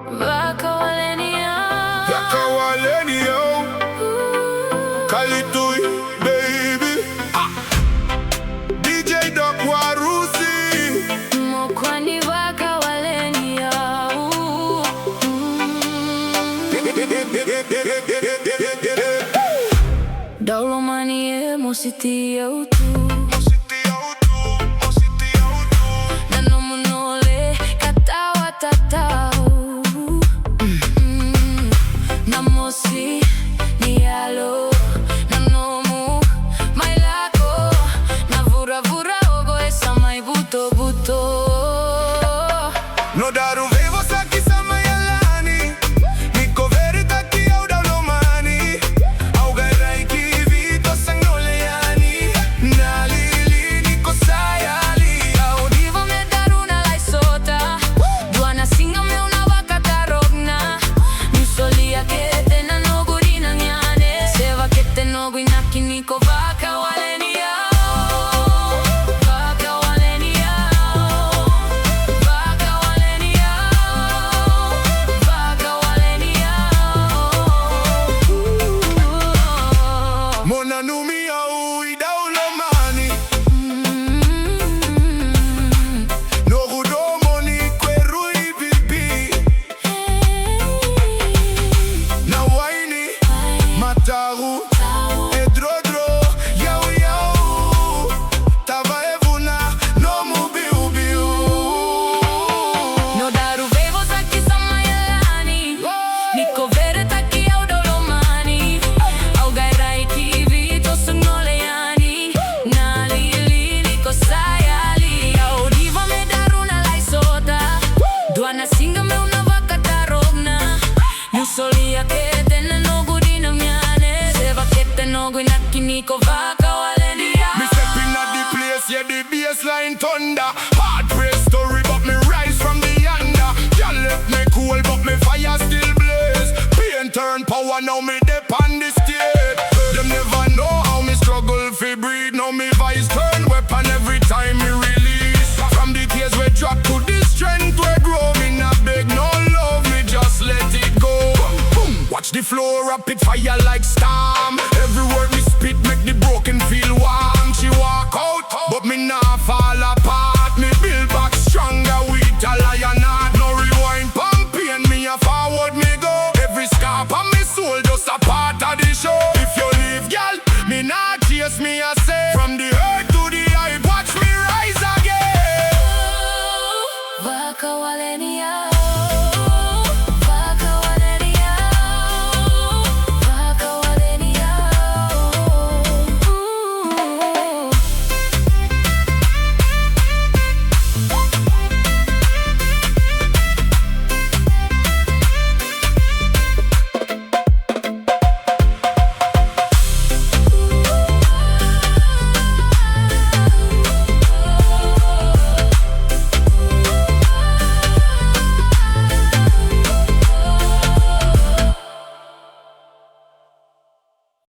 Vakawaleni Au. Vakawaleni Au. Kali Tui, baby. DJ Doc Warusi. Mokwani Vakawaleni Au. Dolomani mositi au tu. Nanomunole katawa tatau. Namosi ni alo. Nanomu mailako. Navura vura ogo esa mai buto buto. No daru vevo saki sama yalani. Niko veri taki au daulomani. Au gairai ki vito sangnole yani. Nalili niko sayali. Au divo me daruna lai sota. Duana singa me una vaca tarogna. Musolia che te na no gurina nyane. Seva che te no guinaki niko Vakawaleni Au. Vakawaleni Au. Vakawaleni Au. Vakawaleni Au. Mona numi au idaulomani. No gudomoni kwerui bibi. Na waini mataru. Edrodro yau yau. Tava evuna no mubiu biu. No daru vevo saki sama yalani. Niko vere taki au dolomani. Au gairai ki vito sugnole yani. Nalili niko sayali. Au diva me daruna lai sota. Duana singa me una vaca tarogna. Musolia che te no gurina miane. Seva che te no guinaki niko Vakawaleni Me Au. step in at the place, yeah, the bassline thunder. Hard press story, but me rise from the under. Y'all left me cool, but me fire still blaze. Pain turn power, now me dip on the stage. Them never know how me struggle fi breathe. Now me voice turn weapon every time me release. From the tears we drop to the strength we grow. Me not beg no love, me just let it go. Boom. Watch the floor rapid fire like storm. Every word me spit make the broken feel